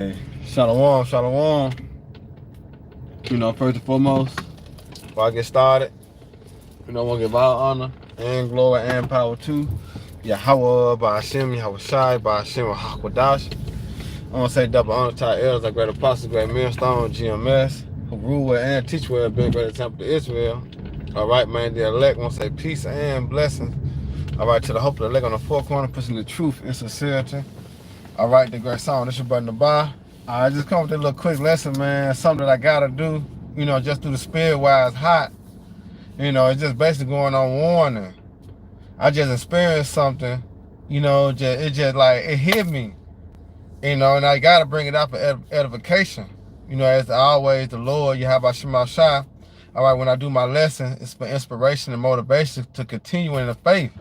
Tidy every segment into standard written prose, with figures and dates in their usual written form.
Hey, shalom, shalom. First and foremost, before I get started, I want to give all honor and glory and power to Yahweh, Ba'ashem, Yahweh Shai, Ba'ashem, Hakwadash. I want to say double honor to our elders, our great apostles, great millstone, GMS, who rule well and teach well, being great example to Israel. All right, man, the elect, I want to say peace and blessings. All right, to the hope of the elect on the four corner, pushing the truth and sincerity. All right, the great song, this your button to buy. I just come with a little quick lesson, man. Something that I gotta do, just through the spirit while it's hot. It's just basically going on warning. I just experienced something, it just like, it hit me, and I gotta bring it up for edification. As always, the Lord, Yahweh Shema Shai. All right, when I do my lesson, it's for inspiration and motivation to continue in the faith.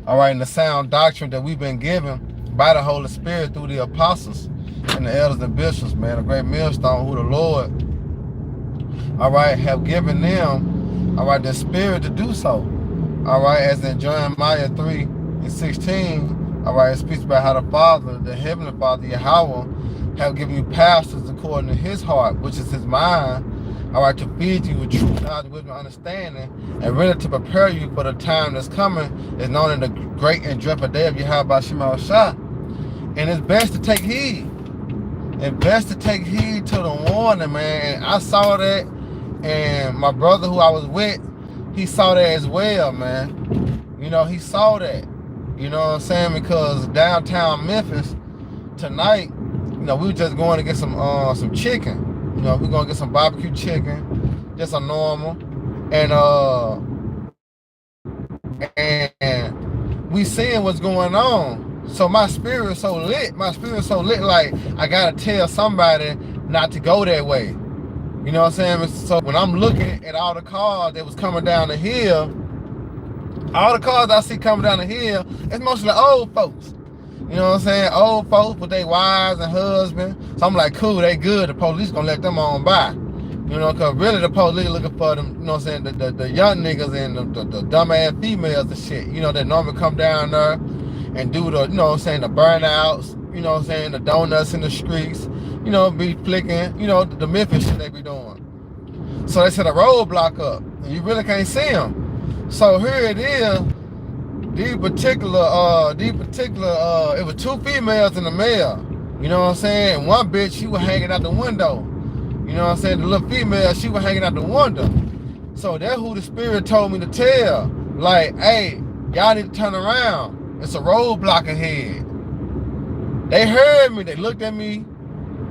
All right, and the sound doctrine that we've been given by the Holy Spirit through the apostles and the elders and bishops, man, a great millstone who the Lord, all right, have given them, all right, the spirit to do so. All right, as in Jeremiah 3:16, all right, it speaks about how the Father, the Heavenly Father, Yahweh, have given you pastors according to his heart, which is his mind, all right, to feed you with truth, knowledge, wisdom, understanding, and really to prepare you for the time that's coming, is known in the great and dreadful day of Yahweh Shema Shah. And it's best to take heed. It's best to take heed to the warning, man. And I saw that, and my brother who I was with, he saw that as well, man. He saw that. You know what I'm saying? Because downtown Memphis tonight, we were just going to get some chicken. We're gonna get some barbecue chicken, just a normal, and we seeing what's going on. So my spirit's so lit. Like I gotta tell somebody not to go that way. You know what I'm saying? So when I'm looking at all the cars that was coming down the hill, all the cars I see coming down the hill, it's mostly old folks. You know what I'm saying? Old folks with their wives and husbands. So I'm like, cool, they good. The police gonna let them on by. Cause really the police looking for them, you know what I'm saying, the young niggas and the dumbass females and shit, that normally come down there and do the, the burnouts, the donuts in the streets, be flicking, the Memphis shit they be doing. So they set a roadblock up and you really can't see them. So here it is. These particular, it was two females and a male. You know what I'm saying? And one bitch, she was hanging out the window. You know what I'm saying? The little female, she was hanging out the window. So that's who the spirit told me to tell. Like, hey, y'all need to turn around. It's a roadblock ahead. They heard me, they looked at me,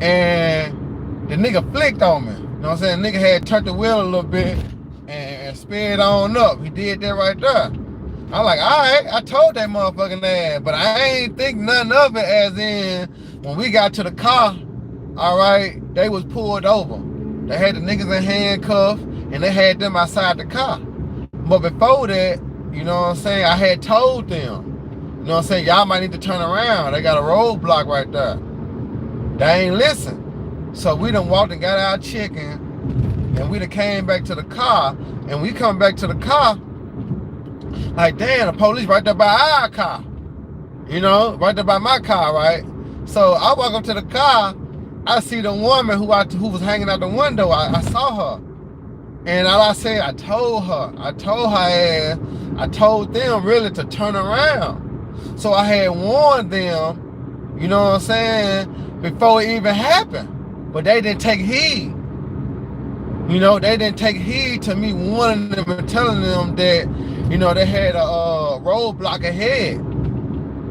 and the nigga flicked on me. You know what I'm saying? The nigga had turned the wheel a little bit and sped on up. He did that right there. I'm like, all right, I told that motherfucking ass, but I ain't think nothing of it as in when we got to the car, all right, they was pulled over. They had the niggas in handcuffs and they had them outside the car. But before that, you know what I'm saying, I had told them, you know what I'm saying, y'all might need to turn around. They got a roadblock right there. They ain't listen. So we done walked and got our chicken and we done came back to the car, and we come back to the car, like, damn, the police right there by our car. Right there by my car, right? So I walk up to the car, I see the woman who was hanging out the window. I saw her. And all I said, I told her ass, I told them really to turn around. So I had warned them, you know what I'm saying, before it even happened. But they didn't take heed. They didn't take heed to me warning them and telling them that, they had a roadblock ahead.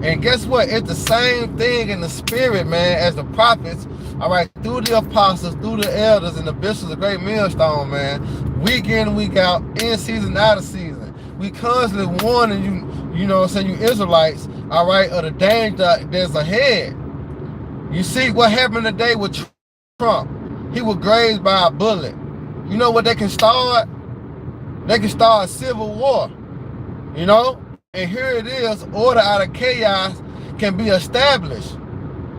And guess what? It's the same thing in the spirit, man, as the prophets, all right, through the apostles, through the elders and the bishops of Great Millstone, man, week in, week out, in season, out of season. We constantly warning you, you know what I'm saying, you Israelites, all right, of the danger that's ahead. You see what happened today with Trump. He was grazed by a bullet. You know what they can start? They can start a civil war. And here it is, order out of chaos can be established.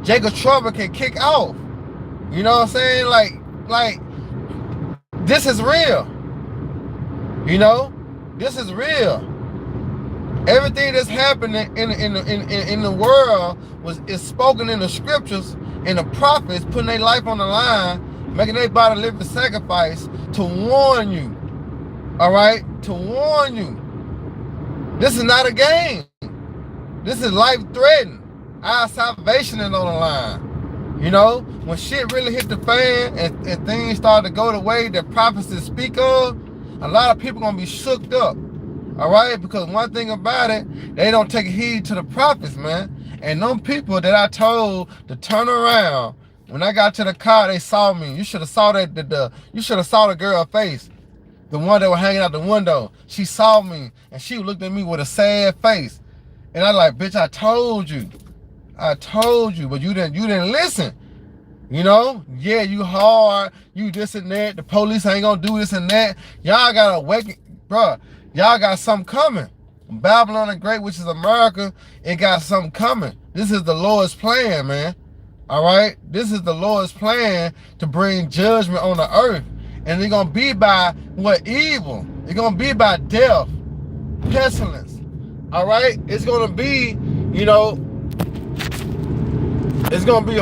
Jacob Trouble can kick off. You know what I'm saying? Like this is real. This is real. Everything that's happening in the world is spoken in the scriptures, and the prophets putting their life on the line, making their body live a sacrifice to warn you. All right? To warn you. This is not a game. This is life-threatening. Our salvation is on the line. You know, when shit really hit the fan and things start to go the way that prophecies speak of, a lot of people gonna be shook up. All right? Because one thing about it, they don't take heed to the prophets, man. And them people that I told to turn around, when I got to the car, they saw me. You should have saw you should have saw the girl's face. The one that was hanging out the window. She saw me and she looked at me with a sad face. And I like, bitch, I told you. I told you, but you didn't listen. You know? Yeah, you hard, you this and that. The police ain't gonna do this and that. Y'all gotta wake, bruh. Y'all got something coming. Babylon the Great, which is America, it got something coming. This is the Lord's plan, man. All right? This is the Lord's plan to bring judgment on the earth. And it's gonna be by what? Evil. It's gonna be by death, pestilence. All right? It's gonna be, you know, it's gonna be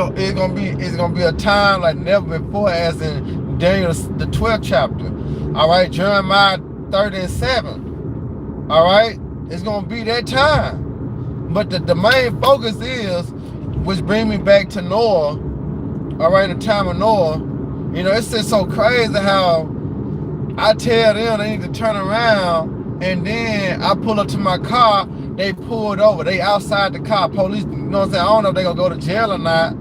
a time like never before, as in Daniel the 12th chapter. All right, Jeremiah 30:7. All right, it's gonna be that time. But the main focus is, which brings me back to Noah. All right, the time of Noah. You know, it's just so crazy how I tell them they need to turn around, and then I pull up to my car, they pulled over. They outside the car. Police, you know what I'm saying? I don't know if they're going to go to jail or not.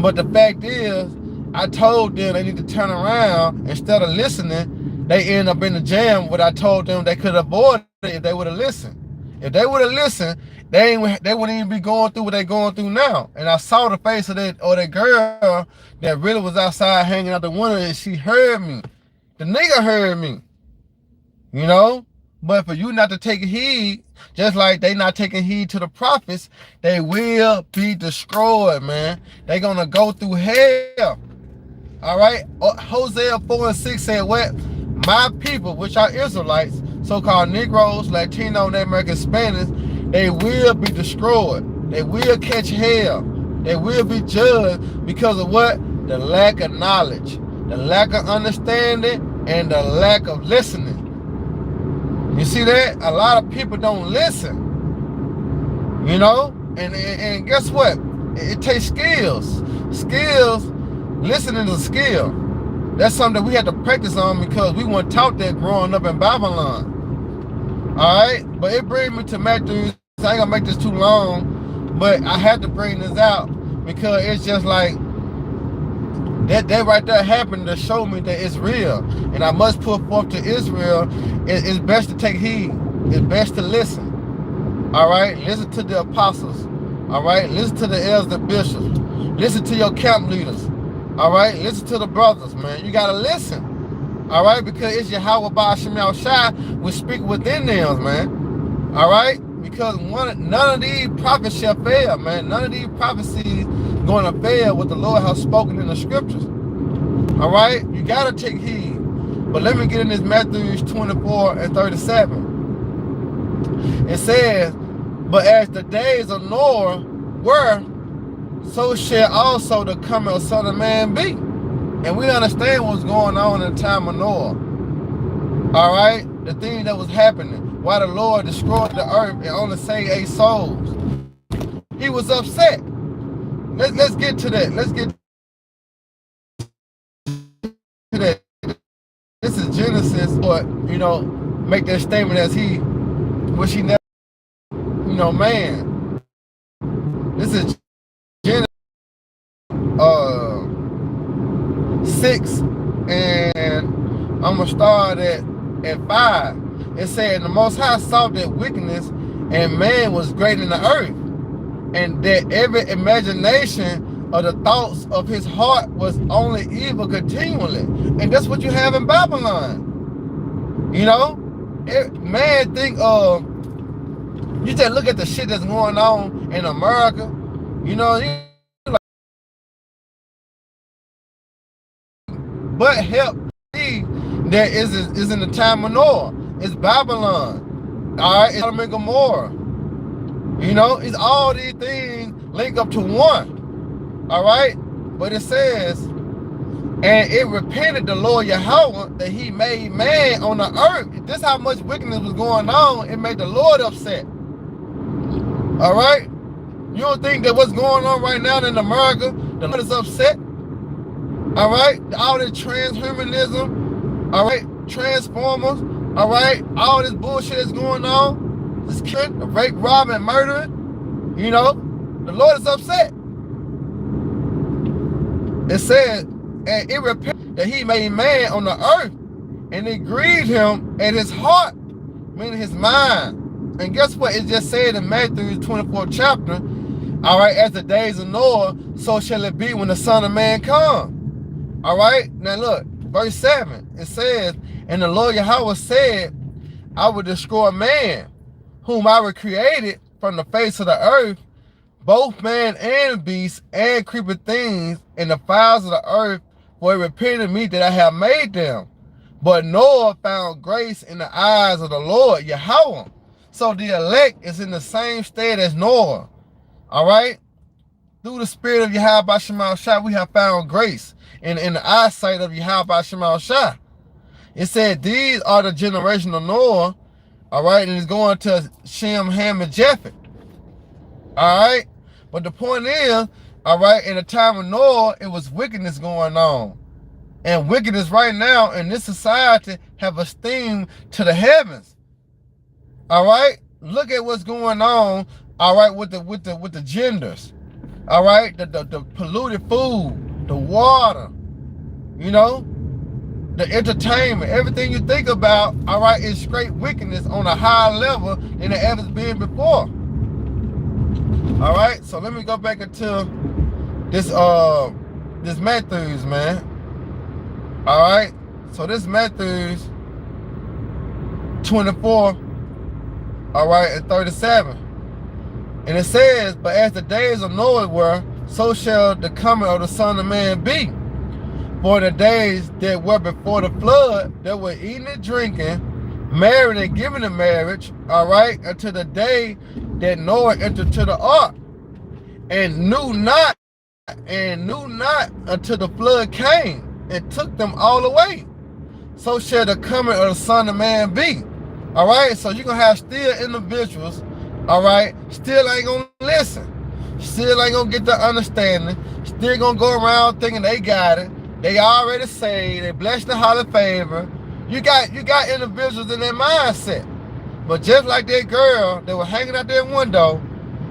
But the fact is, I told them they need to turn around. Instead of listening, they end up in the jam. What I told them they could avoid it if they would have listened. If they would have listened, they wouldn't even be going through what they're going through now. And I saw the face of that girl that really was outside hanging out the window, and she heard me. The nigga heard me. You know? But for you not to take heed, just like they not taking heed to the prophets, they will be destroyed, man. They gonna go through hell. All right? Hosea 4:6 said what? My people, which are Israelites, so-called Negroes, Latino, Native American, Spanish, they will be destroyed. They will catch hell. They will be judged because of what? The lack of knowledge, the lack of understanding, and the lack of listening. You see that? A lot of people don't listen. You know? And guess what? It takes skills. Skills, listening is a skill. That's something that we had to practice on because we weren't taught that growing up in Babylon. Alright? But it brings me to Matthew. I ain't gonna make this too long, but I had to bring this out because it's just like that right there happened to show me that it's real. And I must put forth to Israel, it's best to take heed. It's best to listen. All right? Listen to the apostles. All right? Listen to the elders and bishops. Listen to your camp leaders. All right? Listen to the brothers, man. You got to listen. All right? Because it's Yahweh Ba'ashem Yahushua will speak within them, man. All right? Because none of these prophets shall fail, man. None of these prophecies going to fail what the Lord has spoken in the scriptures. All right? You got to take heed. But let me get in this Matthew 24:37. It says, but as the days of Noah were, so shall also the coming of Son of Man be. And we understand what's going on in the time of Noah. All right? The thing that was happening. Why the Lord destroyed the earth and only saved 8 souls. He was upset. Let's get to that. Let's get to that. This is Genesis, but you know, make that statement as he, which he never, you know, man. This is Genesis 6, and I'm gonna start at 5. It said, and the Most High saw that wickedness and man was great in the earth, and that every imagination of the thoughts of his heart was only evil continually. And that's what you have in Babylon. You know? Man think of, you just look at the shit that's going on in America. You know, but help me that is in the time of Noah. It's Babylon. All right, it's Sodom and Gomorrah. You know, it's all these things link up to one. All right, But it says, and it repented the Lord Yahweh that he made man on the earth. This how much wickedness was going on. It made the Lord upset. All right? You don't think that what's going on right now in America, the Lord is upset? All right? All this transhumanism, all right? Transformers, all right? All this bullshit is going on. This killing, the rape, robbing, murdering. You know? The Lord is upset. It said, and it repented that he made man on the earth, and it grieved him at his heart, meaning his mind. And guess what? It just said in Matthew 24th chapter, all right, as the days of Noah, so shall it be when the Son of Man come. All right? Now look, verse 7, it says, and the Lord Yahweh said, I will destroy man, whom I will created from the face of the earth, both man and beast, and creeping things, and the fowls of the earth, for it repented me that I have made them. But Noah found grace in the eyes of the Lord Yahweh. So the elect is in the same state as Noah. All right? Through the spirit of Yahweh Shemal Shah, we have found grace in the eyesight of Yahweh Shemal Shah. It said, these are the generation of Noah. All right? And it's going to Shem, Ham, and Japheth. All right? But the point is, all right, in the time of Noah, it was wickedness going on. And wickedness right now in this society have esteemed to the heavens. All right? Look at what's going on, all right, with the genders. All right? The polluted food, the water, you know, the entertainment, everything you think about, all right, is straight wickedness on a higher level than it ever been before. All right, so let me go back into this Matthews, man. All right, so this Matthews 24, all right, and 37. And it says, but as the days of Noah were, so shall the coming of the Son of Man be. For the days that were before the flood, they were eating and drinking, marrying and giving in marriage, all right, until the day that Noah entered to the ark, and knew not until the flood came and took them all away. So shall the coming of the Son of Man be. All right, so you're gonna have still individuals, all right, still ain't gonna listen, still ain't gonna get the understanding, still gonna go around thinking they got it, they already saved, they blessed the highly favor. You got individuals in their mindset. But just like that girl that was hanging out that window,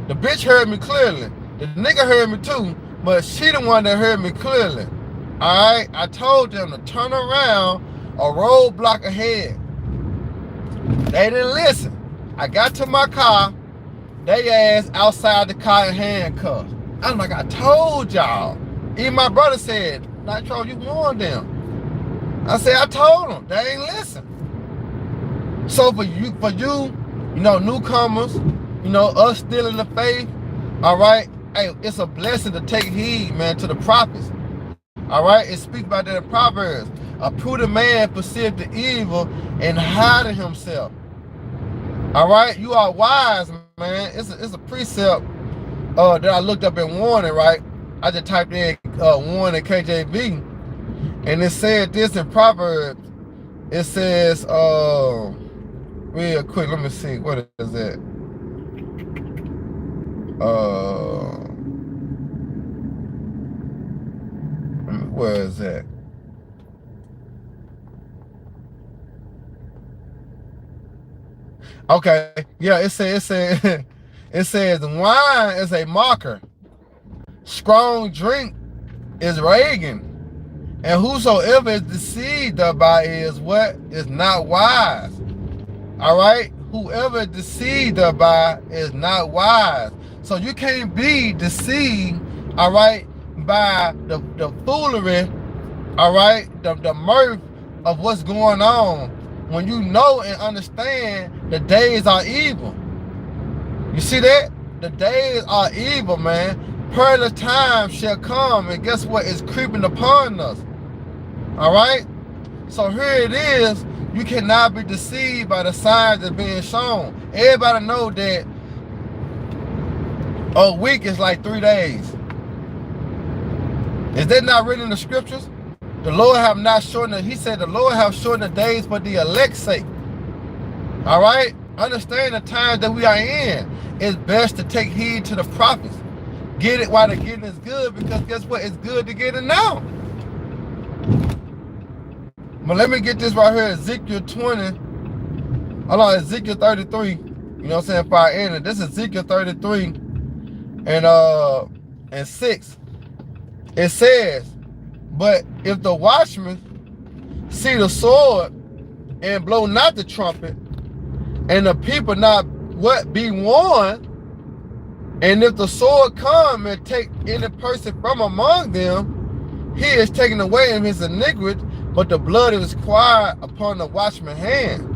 the bitch heard me clearly. The nigga heard me too, but she the one that heard me clearly. All right, I told them to turn around, a roadblock ahead. They didn't listen. I got to my car, they ass outside the car in handcuffs. I'm like, I told y'all. Even my brother said, Nitro, you warned them. I said, I told them. They ain't listen. So for you, you know, newcomers, you know, us still in the faith, all right, hey, it's a blessing to take heed, man, to the prophets. All right, it speaks about that in Proverbs. A prudent man perceived the evil and hiding himself. All right, you are wise, man. It's a precept that I looked up in warning, right? I just typed in warning KJV, and it said this in Proverbs. It says, real quick, let me see, what is that? Where is that? Okay, yeah, it says wine is a mocker, strong drink is raging, and whosoever is deceived thereby is what? Is not wise. All right, whoever is deceived thereby is not wise. So you can't be deceived, all right, by the foolery, all right, the mirth of what's going on, when you know and understand the days are evil. You see that? The days are evil, man. Perilous times shall come, and guess what? It's creeping upon us. All right? So here it is. You cannot be deceived by the signs that's being shown. Everybody know that a week is like 3 days. Is that not written in the scriptures? The Lord have not shortened it. He said the Lord have shortened the days for the elect's sake. All right? Understand the times that we are in. It's best to take heed to the prophets. Get it while the getting is good, because guess what? It's good to get it now. But let me get this right here. Ezekiel 20. Hold on, Ezekiel 33. You know what I'm saying? If I end it. This is Ezekiel 33 and 6. It says, but if the watchman see the sword and blow not the trumpet, and the people not what be warned, and if the sword come and take any person from among them, he is taken away in his iniquity, but the blood is quiet upon the watchman's hand.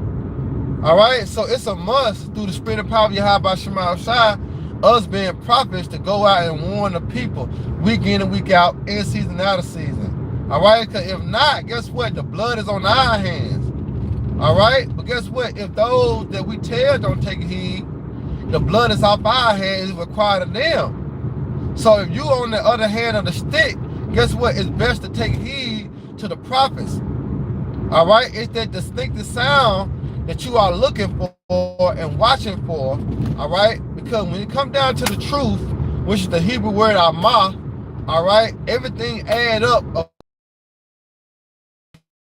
All right, so it's a must through the spirit and power of Yahweh Shema Shai, us being prophets, to go out and warn the people week in and week out, in season, out of season. All right, because if not, guess what? The blood is on our hands. All right, but guess what? If those that we tell don't take heed, the blood is off our hands, it's required of them. So if you on the other hand of the stick, guess what? It's best to take heed to the prophets. All right, it's that distinctive sound that you are looking for and watching for. All right, because when you come down to the truth, which is the Hebrew word amah, all right, everything add up of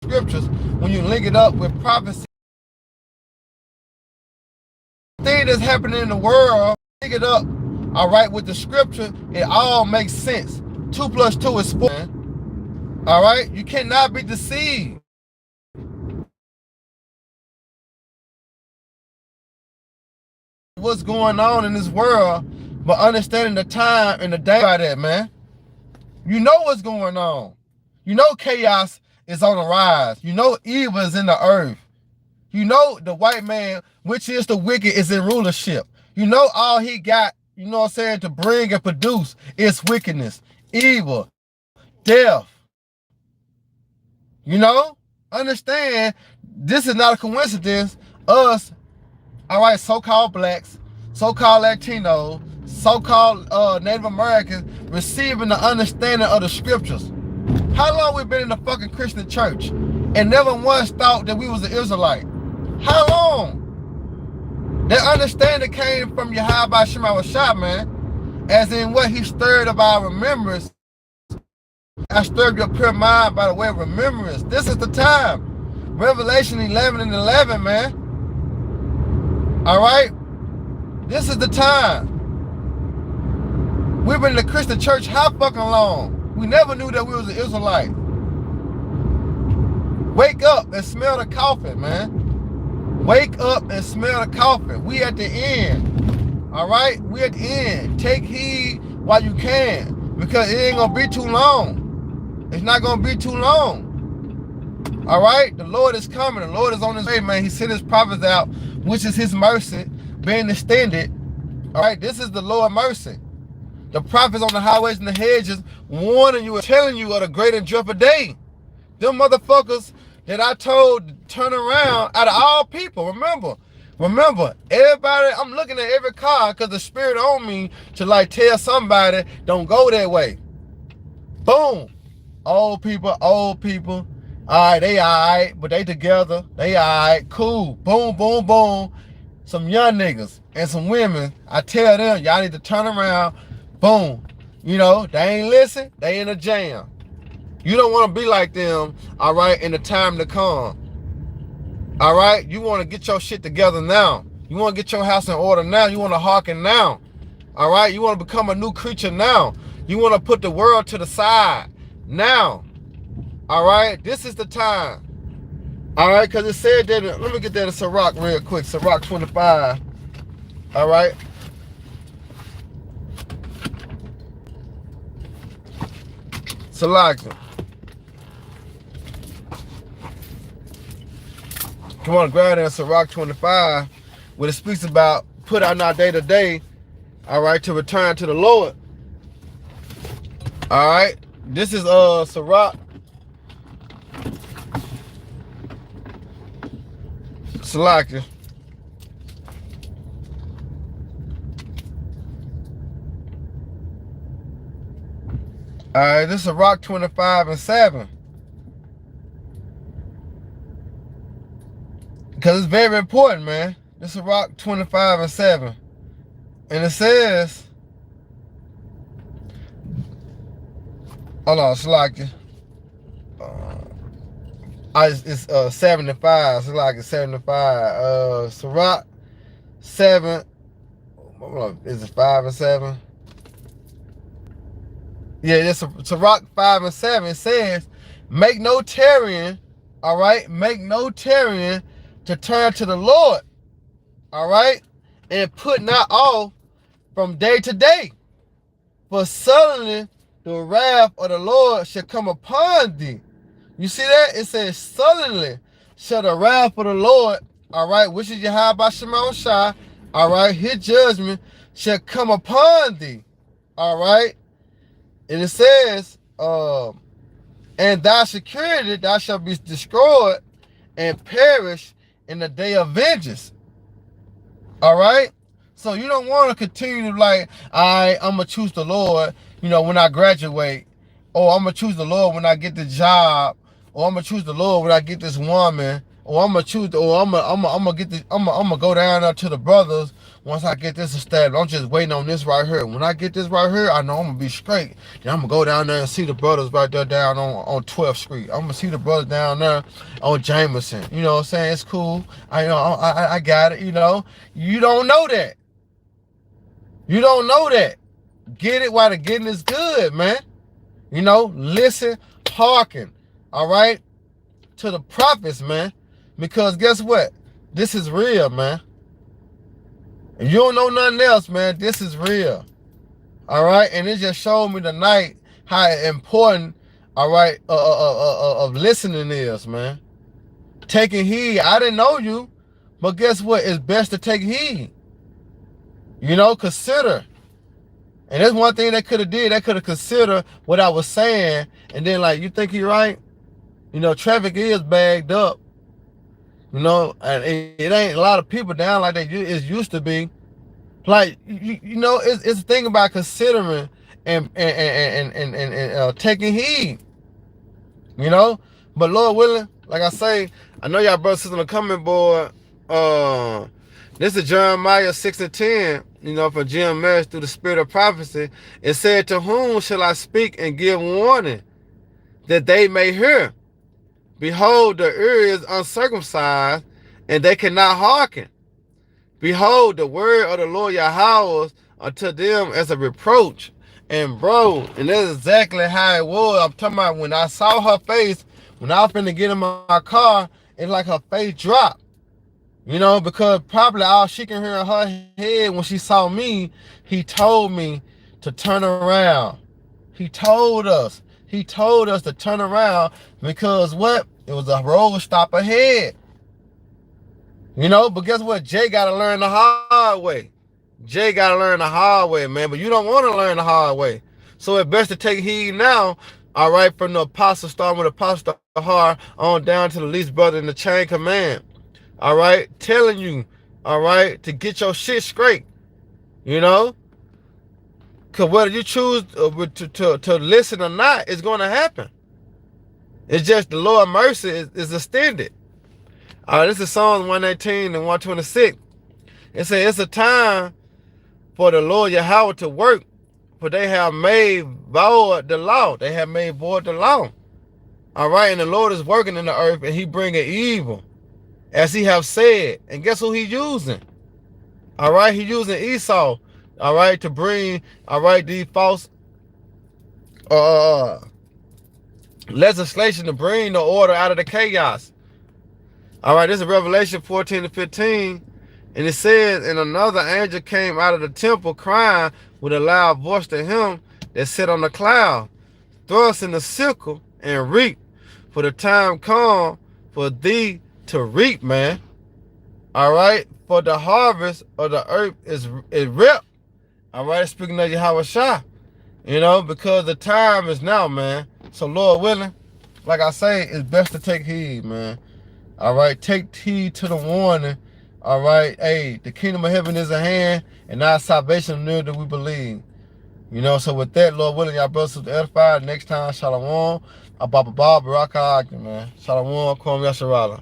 scriptures when you link it up with prophecy. Thing that's happening in the world, link it up, all right, with the scripture, it all makes sense. 2 + 2 is 4. All right, you cannot be deceived. What's going on in this world, but understanding the time and the day by that, man. You know what's going on. You know chaos is on the rise. You know evil is in the earth. You know the white man, which is the wicked, is in rulership. You know all he got, you know what I'm saying, to bring and produce is wickedness, evil, death. You know? Understand, this is not a coincidence. Us, all right, so-called blacks, so-called Latinos, so-called Native Americans receiving the understanding of the scriptures. How long we been in the fucking Christian church and never once thought that we was an Israelite? How long? That understanding came from Yahweh Shema Shai, man. As in what he stirred of our remembrance. I stirred your pure mind by the way of remembrance. This is the time. Revelation 11 and 11, man. All right? This is the time. We've been in the Christian church how fucking long? We never knew that we was an Israelite. Wake up and smell the coffin, man. Wake up and smell the coffin. We at the end. All right? We at the end. Take heed while you can, because it ain't gonna be too long. It's not gonna be too long. All right? The Lord is coming. The Lord is on his way, man. He sent his prophets out, which is his mercy being extended. All right? This is the Lord's mercy. The prophets on the highways and the hedges warning you and telling you of the great and dreadful day. Them motherfuckers that I told to turn around out of all people. Remember, everybody, I'm looking at every car because the spirit on me to like tell somebody, don't go that way. Boom. Old people. All right, they all right, but they together. They all right, cool. Boom, boom, boom. Some young niggas and some women, I tell them, y'all need to turn around. Boom. You know, they ain't listen. They in a jam. You don't want to be like them, all right, in the time to come. All right? You want to get your shit together now. You want to get your house in order now. You want to hearken now. All right? You want to become a new creature now. You want to put the world to the side now. All right? This is the time. All right? Because it said that, let me get that in Sirach real quick. Sirach 25. All right? Salakia. Come on, grab that in Sirach 25, where it speaks about put out our day to day, all right, to return to the Lord. All right, this is Sirach. Salakia. All right, this is Rock 25 and 7. Because it's very important, man. This is Rock 25 and 7. And it says, hold on, Salaki. It's 75. Salaki 75. Sirach 7. Is it 5 and 7? Yeah, it's Sirach 5 and 7. It says, make no tarrying, all right? Make no tarrying to turn to the Lord, all right? And put not off from day to day. For suddenly the wrath of the Lord shall come upon thee. You see that? It says, suddenly shall the wrath of the Lord, all right, which is Yahweh Shema Shai, all right, his judgment shall come upon thee, all right? And it says, and thy security thou shalt be destroyed and perish in the day of vengeance. All right? So you don't want to continue to like, I'm going to choose the Lord, when I graduate. Or I'm going to choose the Lord when I get the job. Or I'm going to choose the Lord when I get this woman. Or I'm going to choose, or I'm going to go down there to the brothers once I get this established. I'm just waiting on this right here. When I get this right here, I know I'm going to be straight. Then I'm going to go down there and see the brothers right there down on 12th Street. I'm going to see the brothers down there on Jameson. You know what I'm saying? It's cool. I got it, You don't know that. You don't know that. Get it while the getting is good, man. Listen, hearken, all right, to the prophets, man. Because guess what? This is real, man. If you don't know nothing else, man, this is real. All right? And it just showed me tonight how important, all right, of listening is, man. Taking heed. I didn't know you, but guess what? It's best to take heed. Consider. And that's one thing they could have did. They could have considered what I was saying. And then, like, you think you're right? Traffic is bagged up. And it ain't a lot of people down like they used to be. Like, it's a thing about considering and taking heed. But Lord willing, like I say, I know y'all brothers on the coming board. This is Jeremiah 6 and 10, for Jim Marriage through the spirit of prophecy. It said, to whom shall I speak and give warning that they may hear? Behold, the ear is uncircumcised, and they cannot hearken. Behold, the word of the Lord Yahweh unto them as a reproach. And bro, and that's exactly how it was. I'm talking about when I saw her face, when I was finna get in my car, it's like her face dropped. Because probably all she can hear in her head when she saw me, he told me to turn around. He told us to turn around because what? It was a road stop ahead. But guess what? Jay got to learn the hard way. Jay got to learn the hard way, man. But you don't want to learn the hard way. So it's best to take heed now, all right, from the apostle, starting with Apostle Har on down to the least brother in the chain command. All right? Telling you, all right, to get your shit straight. Because whether you choose to listen or not, it's going to happen. It's just the Lord's mercy is extended. All right, this is Psalms 118 and 126. It says, it's a time for the Lord Yahweh to work, for they have made void the law. They have made void the law. All right, and the Lord is working in the earth, and he bringing evil, as he have said. And guess who he using? All right, he using Esau, all right, to bring, all right, these false legislation to bring the order out of the chaos. All right, this is Revelation 14 to 15. And it says, and another angel came out of the temple crying with a loud voice to him that sat on the cloud, thrust in the sickle and reap, for the time come for thee to reap, man. All right, for the harvest of the earth is ripped. All right, speaking of Yahweh Shah, because the time is now, man. So Lord willing, like I say, it's best to take heed, man. All right, take heed to the warning. All right, hey, the kingdom of heaven is at hand, and our salvation near that we believe. You know, so with that, Lord willing, y'all brothers to edified. Next time, Shalom. Ababa Baraka, man. Shalom, Kwam Yasharala.